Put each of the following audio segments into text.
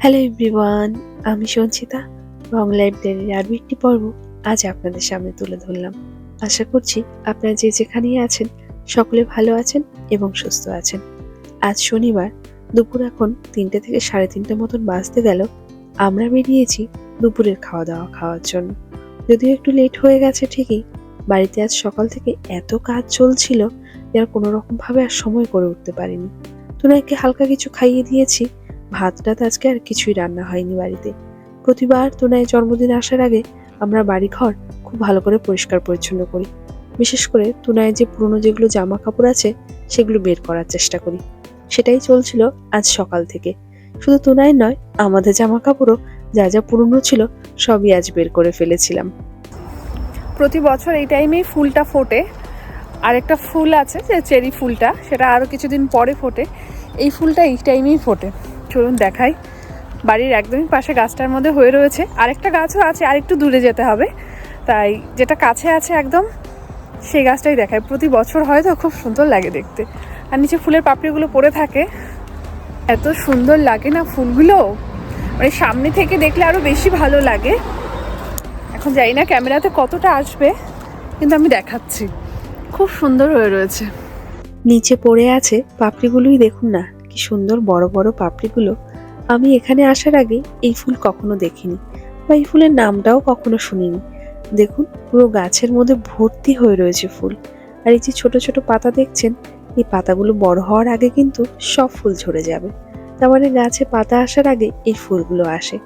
Hello everyone, আমি সঞ্চিতা। রং লাইব্রেরির আরও একটি পর্ব আজ আপনাদের সামনে তুলে ধরলাম। আশা করছি আপনারা যে যেখানেই আছেন সকলে ভালো আছেন এবং সুস্থ আছেন। আজ শনিবার দুপুর এখন 3টে থেকে 3:30 মতন বাজতে গেল। আমরা বেরিয়েছি দুপুরের খাওয়া দাওয়া খাওয়ার জন্য। যদিও একটু লেট হয়ে গেছে ঠিকই, বাড়িতে আজ সকাল থেকে এত কাজ চলছিল যে আর কোনো রকমভাবে আর সময় করে উঠতে পারিনি। তোনাকে হালকা কিছু খাইয়ে দিয়েছি। ভাত টাত আজকে আর কিছুই রান্না হয়নি বাড়িতে। প্রতিবার তোনায় জন্মদিন আসার আগে আমরা বাড়িঘর খুব ভালো করে পরিষ্কার পরিচ্ছন্ন করি। বিশেষ করে তোনায় যে পুরনো যেগুলো জামা কাপড় আছে সেগুলো বের করার চেষ্টা করি। সেটাই চলছিল আজ সকাল থেকে। শুধু তোনায় নয়, আমাদের জামা কাপড়ও যা যা পুরনো ছিল সবই আজ বের করে ফেলেছিলাম। প্রতি বছর এই টাইমেই ফুলটা ফোটে। আর একটা ফুল আছে যে চেরি ফুলটা, সেটা আরও কিছুদিন পরে ফোটে। এই ফুলটা এই টাইমেই ফোটে। চলুন দেখাই। বাড়ির একদমই পাশে গাছটার মধ্যে হয়ে রয়েছে। আরেকটা গাছও আছে, আরেকটু দূরে যেতে হবে। তাই যেটা কাছে আছে একদম সেই গাছটাই দেখায়। প্রতি বছর হয়তো খুব সুন্দর লাগে দেখতে। আর নিচে ফুলের পাপড়িগুলো পড়ে থাকে, এত সুন্দর লাগে না ফুলগুলো। মানে সামনে থেকে দেখলে আরও বেশি ভালো লাগে। এখন জানি না ক্যামেরাতে কতটা আসবে, কিন্তু আমি দেখাচ্ছি। খুব সুন্দর হয়ে রয়েছে। নিচে পড়ে আছে পাপড়িগুলোই দেখুন না, কি সুন্দর বড় বড় পাপড়িগুলো। আমি এখানে আসার আগে এই ফুল কখনো দেখিনি বা এই ফুলের নামটাও কখনো শুনিনি। দেখুন পুরো গাছের মধ্যে ভর্তি হয়ে রয়েছে ফুল। আর এই যে ছোট ছোট পাতা দেখছেন, এই পাতাগুলো বড় হওয়ার আগে কিন্তু সব ফুল ঝরে যাবে। তার মানে গাছে পাতা আসার আগে এই ফুলগুলো আসে।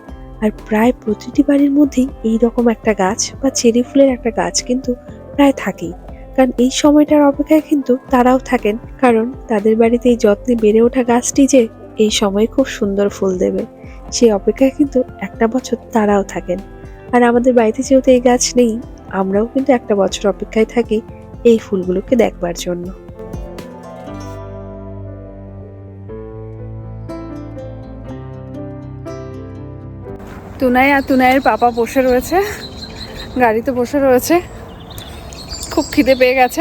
আর প্রায় প্রতিটি বাড়ির মধ্যেই এইরকম একটা গাছ বা চেরি ফুলের একটা গাছ কিন্তু প্রায় থাকেই। কারণ এই সময়টার অপেক্ষায় কিন্তু তারাও থাকেন, কারণ তাদের বাড়িতে এই যত্নে বেড়ে ওঠা গাছটি যে এই সময় খুব সুন্দর ফুল দেবে, সেই অপেক্ষায় কিন্তু একটা বছর তারাও থাকেন। আর আমাদের বাড়িতে যেহেতু এই গাছ নেই, আমরাও কিন্তু একটা বছর অপেক্ষায় থাকি এই ফুলগুলোকে দেখবার জন্য। তুনাই আর তুনাইয়ের পাপা বসে রয়েছে, গাড়িতে বসে রয়েছে। খুব খিদে পেয়ে গেছে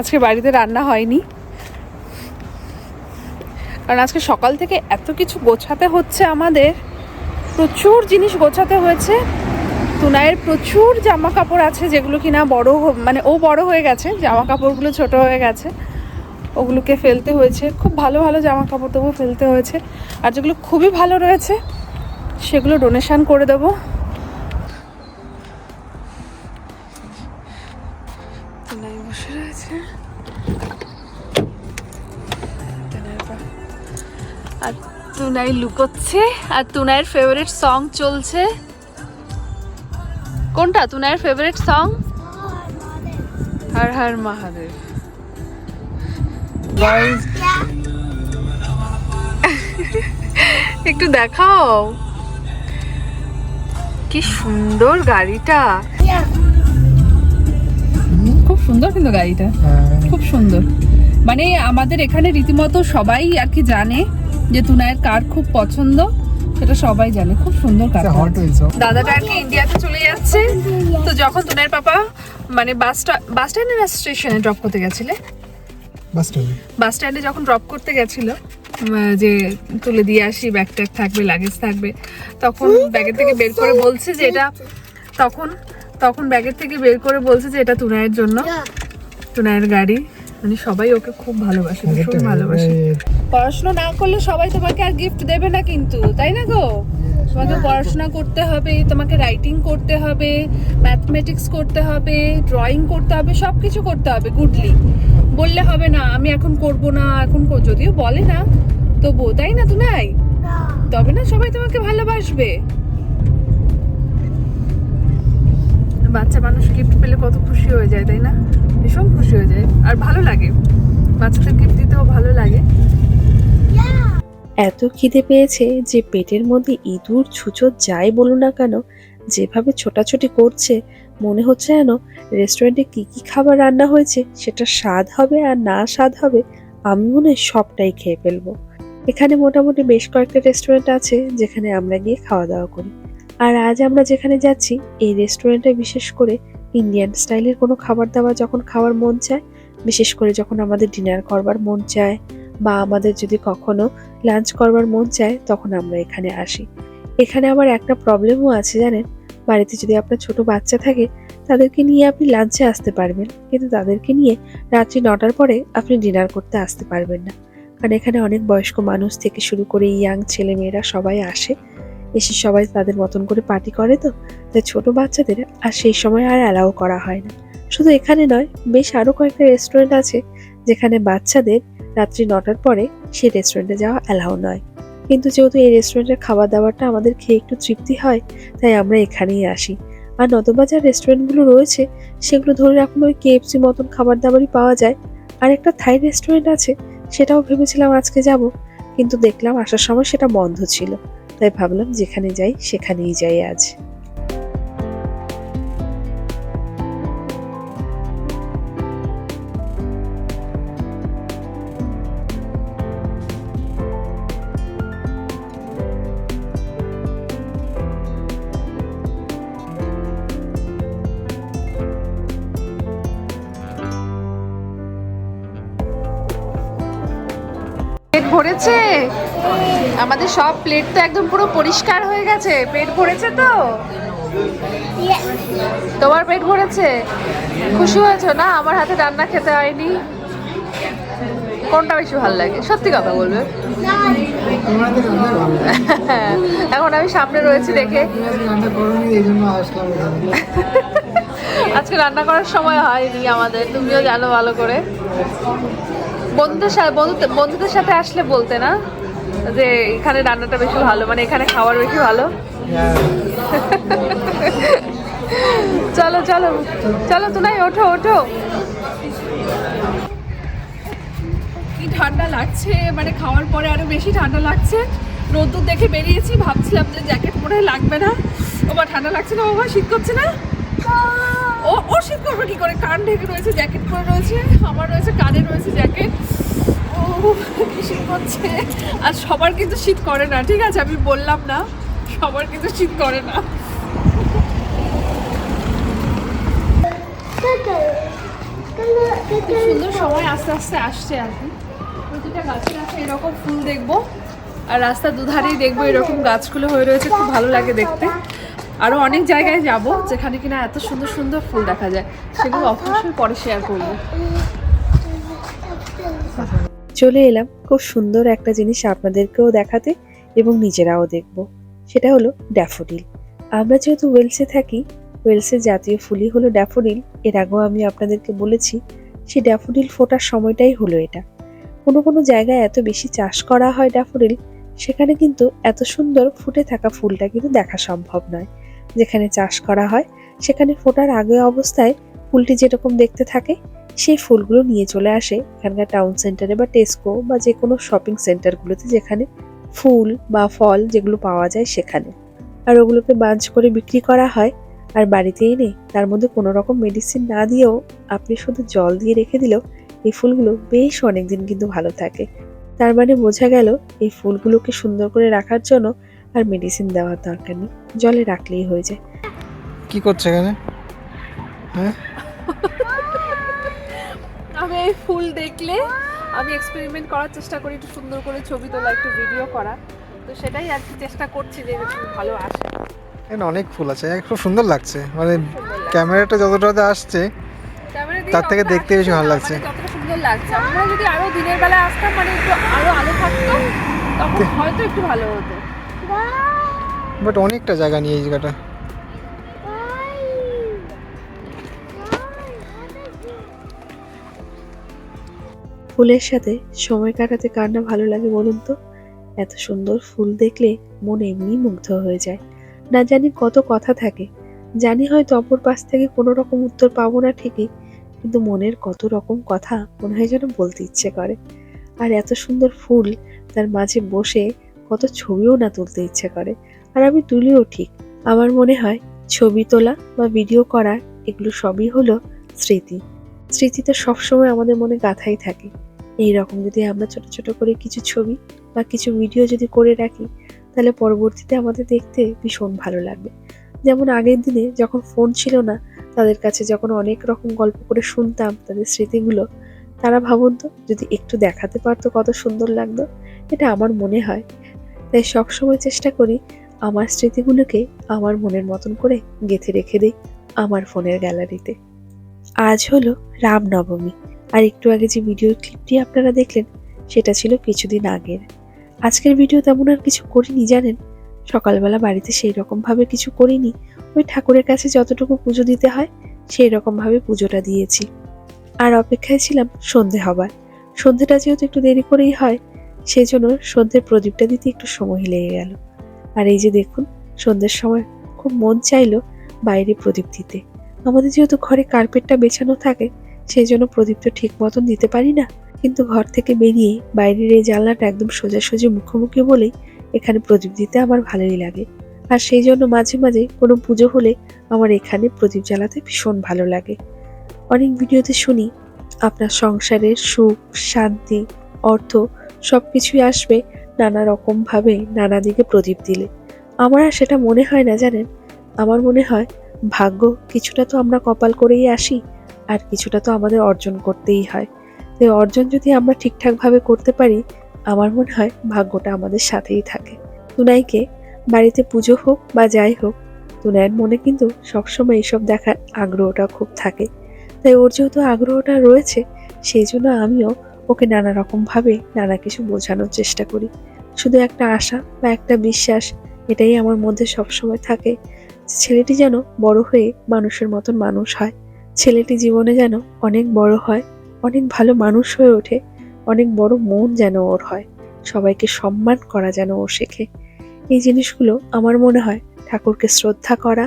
আজকে বাড়িতে রান্না হয়নি, কারণ আজকে সকাল থেকে এত কিছু গোছাতে হচ্ছে আমাদের। প্রচুর জিনিস গোছাতে হয়েছে। তুনাইয়ের প্রচুর জামা কাপড় আছে যেগুলো কিনা ও বড় হয়ে গেছে, জামা কাপড়গুলো ছোট হয়ে গেছে, ওগুলোকে ফেলতে হয়েছে। খুব ভালো ভালো জামা কাপড় তবু ফেলতে হয়েছে। আর যেগুলো খুবই ভালো রয়েছে সেগুলো ডোনেশন করে দেবো। তুনাই বসে রয়েছে, আর তুনাই লুকোচ্ছে। আর তুনাইয়ের ফেভারিট সং চলছে। কোনটা তুনাইয়ের ফেভারিট সং? হর হর মহাদেব। একটু দেখাও, কি সুন্দর গাড়িটা। খুব সুন্দর কিন্তু গাড়িটা, খুব সুন্দর। মানে আমাদের এখানে রীতিমতো সবাই আর কি জানে যে তুনাইয়ের কার খুব পছন্দ, সেটা সবাই জানে। খুব সুন্দর কার। দাদাটা আর কি ইন্ডিয়াতে চলে যাচ্ছে, তো যখন তুনাইয়ের পাপা মানে বাস স্ট্যান্ডে না স্টেশনে ড্রপ করতে গেছিলে, বাস স্ট্যান্ডে যখন ড্রপ করতে গেছিল যে তুলে দিয়ে আসি, ব্যাগ ট্যাগ থাকবে, লাগেজ থাকবে, তখন ব্যাগের থেকে বের করে বলছে যে এটা তখন ব্যাগের থেকে বের করে বলছে যে এটা তুনাইয়ের জন্য, তুনাইয়ের গাড়ি। মানে সবাই ওকে খুব ভালোবাসে, ভীষণ ভালোবাসে। পড়াশোনা না করলে সবাই তোমাকে আর গিফট দেবে না কিন্তু, তাই না গো? তোমাকে পড়াশোনা করতে হবে, তোমাকে রাইটিং করতে হবে, ম্যাথমেটিক্স করতে হবে, ড্রয়িং করতে হবে, সবকিছু করতে হবে গুডলি। বললে হবে না আমি এখন করব না, যদিও বলে না তবু, তাই না তুনাই? তবে না সবাই তোমাকে ভালোবাসবে। বাচ্চা মানুষ গিফট পেলে কত খুশি হয়ে যায়, তাই না? ভীষণ খুশি হয়ে যায়, আর ভালো লাগে। বাচ্চাদের গিফট দিতেও ভালো লাগে। এত খিদে পেয়েছে যে পেটের মধ্যে ইঁদুর ছুঁচো যাই বলুন না কেন যেভাবে ছোটাছুটি করছে, মনে হচ্ছে যেন রেস্টুরেন্টে কি কি খাবার রান্না হয়েছে সেটা স্বাদ হবে আর না স্বাদ হবে আমি মনে হয় সবটাই খেয়ে ফেলবো। এখানে মোটামুটি বেশ কয়েকটা রেস্টুরেন্ট আছে যেখানে আমরা গিয়ে খাওয়া দাওয়া করি। আর আজ আমরা যেখানে যাচ্ছি এই রেস্টুরেন্টে বিশেষ করে ইন্ডিয়ান স্টাইলের কোনো খাবার দাবার যখন খাওয়ার মন চায়, বিশেষ করে যখন আমাদের ডিনার করবার মন চায় বা আমাদের যদি কখনো লাঞ্চ করবার মন চায় তখন আমরা এখানে আসি। এখানে আবার একটা প্রবলেমও আছে জানেন, বাড়িতে যদি আপনার ছোট বাচ্চা থাকে তাদেরকে নিয়ে আপনি লাঞ্চে আসতে পারবেন, কিন্তু তাদেরকে নিয়ে রাত্রি 9টার পরে আপনি ডিনার করতে আসতে পারবেন না। কারণ এখানে অনেক বয়স্ক মানুষ থেকে শুরু করে ইয়াং ছেলে মেয়েরা সবাই আসে, এসে সবাই তাদের মতন করে পার্টি করে, তো তাই ছোট বাচ্চাদের আর সেই সময় আর অ্যালাউ করা হয় না। শুধু এখানে নয়, বেশ আরো কয়েকটা রেস্টুরেন্ট আছে যেখানে বাচ্চাদের রাত্রি 9টার পরে সেই রেস্টুরেন্টে যাওয়া অ্যালাউ নয়। কিন্তু যেহেতু এই রেস্টুরেন্টের খাবার দাবারটা আমাদের খেয়ে একটু তৃপ্তি হয়, তাই আমরা এখানেই আসি। আর নতুবা যা রেস্টুরেন্টগুলো রয়েছে সেগুলো ধরে রাখুন ওই KFC মতন খাবার দাবারই পাওয়া যায়। আর একটা থাই রেস্টুরেন্ট আছে, সেটাও ভেবেছিলাম আজকে যাব, কিন্তু দেখলাম আসার সময় সেটা বন্ধ ছিল। তাই ভাবলাম যেখানে যাই সেখানেই যাই আজ। পেট ভরেছে? আমাদের সব প্লেট তো একদম পুরো পরিষ্কার হয়ে গেছে। পেট ভরেছে তো? তোমার পেট ভরেছে? খুশি হয়েছো না আমার হাতে রান্না খেতে হয়নি? কোনটা বেশি ভালো লাগে সত্যি কথা বলবে? এখন আমি সামনে রয়েছি দেখে। আজকে রান্না করার সময় হয়নি আমাদের, তুমিও জানো ভালো করে। বন্ধুদের সাথে আসলে বলতে না যে এখানে রান্নাটা বেশি ভালো, মানে এখানে খাবার বেশি ভালো। চলো চলো চলো তুনাই, ওঠো ওঠো। কি ঠান্ডা লাগছে, মানে খাওয়ার পরে আরো বেশি ঠান্ডা লাগছে। রোদ্দুর দেখে বেরিয়েছি, ভাবছিলাম যে জ্যাকেট পরে লাগবে না। ওবার ঠান্ডা লাগছে না বাবা? শীত করছে না? ও শীত করবে কি করে? কান ঢেকে রয়েছে, জ্যাকেট পরে রয়েছে, আমার রয়েছে কানে রয়েছে জ্যাকেট। ও শীত করছে। আর সবার কিন্তু শীত করে না, ঠিক আছে? আমি বললাম না, সবার কিন্তু শীত করে না। খুব সুন্দর সময় আস্তে আস্তে আসছে আর কি। প্রতিটা গাছের কাছে এরকম ফুল দেখবো, আর রাস্তার দুধারেই দেখবো এরকম গাছগুলো হয়ে রয়েছে, খুব ভালো লাগে দেখতে। আরো অনেক জায়গায় যাব যেখানে কিনা এত সুন্দর সুন্দর ফুল দেখা যায়, সেগুলো অবশ্যই পরে শেয়ার করবো। চলে এলাম খুব সুন্দর একটা জিনিস আপনাদেরকেও দেখাতে এবং নিজেরাও দেখব। সেটা হলো ড্যাফোডিল। আমরা যেহেতু ওয়েলসে থাকি, ওয়েলসের জাতীয় ফুলই হলো ড্যাফোডিল। এর আগেও আমি আপনাদেরকে বলেছি, সেই ড্যাফোডিল ফোটার সময়টাই হলো এটা। কোনো কোনো জায়গায় এত বেশি চাষ করা হয় ড্যাফোডিল, সেখানে কিন্তু এত সুন্দর ফুটে থাকা ফুলটা কিন্তু দেখা সম্ভব নয়। যেখানে চাষ করা হয় সেখানে ফোটার আগে অবস্থায় ফুলটি যেরকম দেখতে থাকে, সেই ফুলগুলো নিয়ে চলে আসে এখানকার টাউন সেন্টারে বা টেস্কো বা যে কোনো শপিং সেন্টারগুলোতে, যেখানে ফুল বা ফল যেগুলো পাওয়া যায় সেখানে। আর ওগুলোকে বাঞ্চ করে বিক্রি করা হয়। আর বাড়িতে এনে তার মধ্যে কোনো রকম মেডিসিন না দিয়েও আপনি শুধু জল দিয়ে রেখে দিলেও এই ফুলগুলো বেশ অনেকদিন কিন্তু ভালো থাকে। তার মানে বোঝা গেল এই ফুলগুলোকে সুন্দর করে রাখার জন্য আর মেডিসিন দেওয়ার দরকার নেই, জলে রাখলেই হয়ে যায়। কি করছে এখানে? হ্যাঁ, আমি এই ফুল দেখলে আমি এক্সপেরিমেন্ট করার চেষ্টা করি, একটু সুন্দর করে ছবি তোলা, একটু ভিডিও করা। তো সেটাই আর কি চেষ্টা করছি যে একটু ভালো আসে। এখানে অনেক ফুল আছে, খুব সুন্দর লাগছে। মানে ক্যামেরাটা যতটা আসছে তার থেকে দেখতে বেশি ভালো লাগছে। কতটা সুন্দর লাগছে। আমরা যদি আরো দিনের বেলা আসতাম, মানে একটু আরো আলো থাকতো, তখন হয়তো একটু ভালো হতো। বাট অনেকটা জায়গা নিয়ে এই জায়গাটা। ফুলের সাথে সময় কাটাতে কার না ভালো লাগে বলুন তো? এত সুন্দর ফুল দেখলে মন এমনি মুগ্ধ হয়ে যায়। না জানি কত কথা থাকে, জানি হয়তো অপর পাশ থেকে কোনো রকম উত্তর পাবো না ঠিকই, কিন্তু মনের কত রকম কথা মনে হয় যেন বলতে ইচ্ছে করে। আর এত সুন্দর ফুল, তার মাঝে বসে কত ছবিও না তুলতে ইচ্ছে করে। আর আমি তুলিও ঠিক। আমার মনে হয় ছবি তোলা বা ভিডিও করা এগুলো সবই হলো স্মৃতি। স্মৃতি তো সবসময় আমাদের মনে গাঁথাই থাকে। এইরকম যদি আমরা ছোট ছোট করে কিছু ছবি বা কিছু ভিডিও যদি করে রাখি, তাহলে পরবর্তীতে আমাদের দেখতে ভীষণ ভালো লাগবে। যেমন আগের দিনে যখন ফোন ছিল না, তাদের কাছে যখন অনেক রকম গল্প করে শুনতাম তাদের স্মৃতিগুলো, তারা ভাবুন তো যদি একটু দেখাতে পারতো কত সুন্দর লাগতো। এটা আমার মনে হয়। তাই সবসময় চেষ্টা করি আমার স্মৃতিগুলোকে আমার মনের মতন করে গেঁথে রেখে দিই আমার ফোনের গ্যালারিতে। আজ হলো রামনবমী, আর একটু আগে যে ভিডিও ক্লিপটি আপনারা দেখলেন সেটা ছিল কিছুদিন আগের। আজকের ভিডিও তেমন আর কিছু করিনি জানেন, সকালবেলা বাড়িতে সেই রকম ভাবে কিছু করিনি। ওই ঠাকুরের কাছে যতটুকু পুজো দিতে হয় সেই রকম ভাবে পুজোটা দিয়েছি, আর অপেক্ষায় ছিলাম সন্ধে হবার। সন্ধেটা যেহেতু একটু দেরি করেই হয়, সেই জন্য সন্ধ্যের প্রদীপটা দিতে একটু সময় লেগে গেল। আর এই যে দেখুন, সন্ধ্যের সময় খুব মন চাইলো বাইরে প্রদীপ দিতে। আমাদের যেহেতু ঘরে কার্পেটটা বেছানো থাকে, সেই জন্য প্রদীপ তো ঠিক মতন দিতে পারি না, কিন্তু ঘর থেকে বেরিয়ে বাইরের এই জানলাটা একদম সোজাসুজি মুখোমুখি বলেই এখানে প্রদীপ দিতে আমার ভালোই লাগে। আর সেই জন্য মাঝে মাঝে কোনো পুজো হলে আমার এখানে প্রদীপ জ্বালাতে ভীষণ ভালো লাগে। অনেক ভিডিওতে শুনি আপনার সংসারের সুখ, শান্তি, অর্থ সবকিছুই আসবে নানা রকম ভাবে নানা দিকে প্রদীপ দিলে। আমার আর সেটা মনে হয় না জানেন। আমার মনে হয় ভাগ্য কিছুটা তো আমরা কপাল করেই আসি, আর কিছুটা তো আমাদের অর্জন করতেই হয়। তাই অর্জন যদি আমরা ঠিকঠাকভাবে করতে পারি, আমার মনে হয় ভাগ্যটা আমাদের সাথেই থাকে। তুনাইকে বাড়িতে পুজো হোক বা যাই হোক, তুনাইয়ের মনে কিন্তু সবসময় এইসব দেখার আগ্রহটা খুব থাকে। তাই ওর যেহেতু আগ্রহটা রয়েছে, সেই জন্য আমিও ওকে নানা রকমভাবে নানা কিছু বোঝানোর চেষ্টা করি। শুধু একটা আশা বা একটা বিশ্বাস, এটাই আমার মধ্যে সবসময় থাকে, ছেলেটি যেন বড় হয়ে মানুষের মতন মানুষ হয়, ছেলেটি জীবনে যেন অনেক বড় হয়, অনেক ভালো মানুষ হয়ে ওঠে, অনেক বড় মন যেন ওর হয়, সবাইকে সম্মান করা যেন ও শেখে। এই জিনিসগুলো আমার মনে হয় ঠাকুরকে শ্রদ্ধা করা,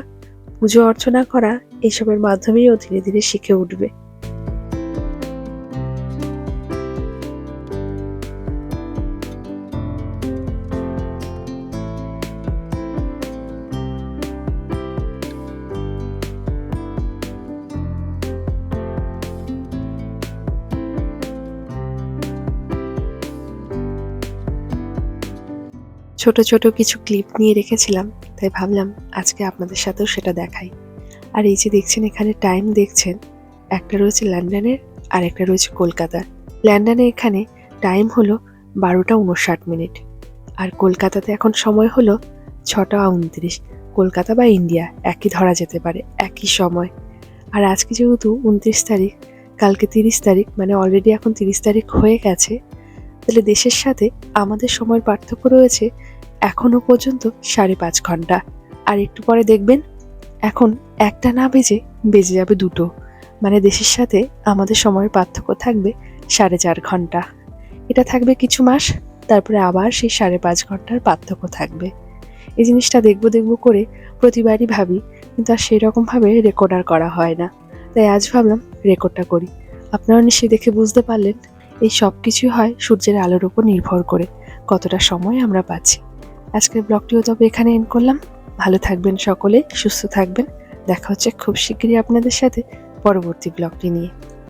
পুজো অর্চনা করা, এইসবের মাধ্যমেই ও ধীরে ধীরে শিখে উঠবে। ছোট ছোট কিছু ক্লিপ নিয়ে রেখেছিলাম, তাই ভাবলাম আজকে আপনাদের সাথেও সেটা দেখাই। আর এই যে দেখছেন এখানে টাইম দেখছেন, একটা রয়েছে লন্ডনের আর একটা রয়েছে কলকাতার। লন্ডনে এখানে টাইম হলো 12:59, আর কলকাতাতে এখন সময় হলো 6:29। কলকাতা বা ইন্ডিয়া একই ধরা যেতে পারে, একই সময়। আর আজকে যেহেতু 29 তারিখ, কালকে 30 তারিখ, মানে অলরেডি এখন 30 তারিখ হয়ে গেছে, তাহলে দেশের সাথে আমাদের সময়ের পার্থক্য রয়েছে এখনো পর্যন্ত 5.5 ঘন্টা। আর একটু পরে দেখবেন এখন 1টা না বেজে যাবে 2টো, মানে দেশের সাথে আমাদের সময়ের পার্থক্য থাকবে 4.5 ঘন্টা। এটা থাকবে কিছু মাস, তারপরে আবার সেই 5.5 ঘন্টার পার্থক্য থাকবে। এই জিনিসটা দেখবো করে প্রতিবারই ভাবি, কিন্তু আর সেই রকমভাবে রেকর্ড আর করা হয় না। তাই আজ ভাবলাম রেকর্ডটা করি। আপনারা নিশ্চয়ই দেখে বুঝতে পারলেন এই সব কিছুই হয় সূর্যের আলোর উপর নির্ভর করে, কতটা সময় আমরা পাচ্ছি। আজকের ব্লগটিও তবে এখানে এন্ড করলাম। ভালো থাকবেন সকলে, সুস্থ থাকবেন। দেখা হচ্ছে খুব শিগগিরই আপনাদের সাথে পরবর্তী ব্লগটি নিয়ে।